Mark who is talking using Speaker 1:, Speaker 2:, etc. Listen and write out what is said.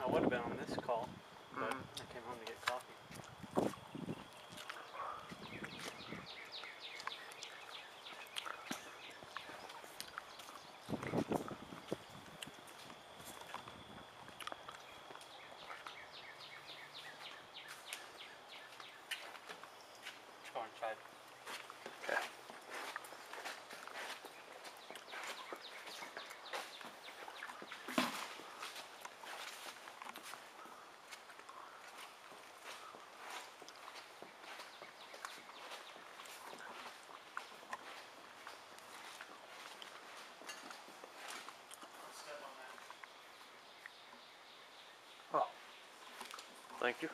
Speaker 1: I would have been on this call, but I came home to get coffee. Go inside.
Speaker 2: Okay. Oh, thank you.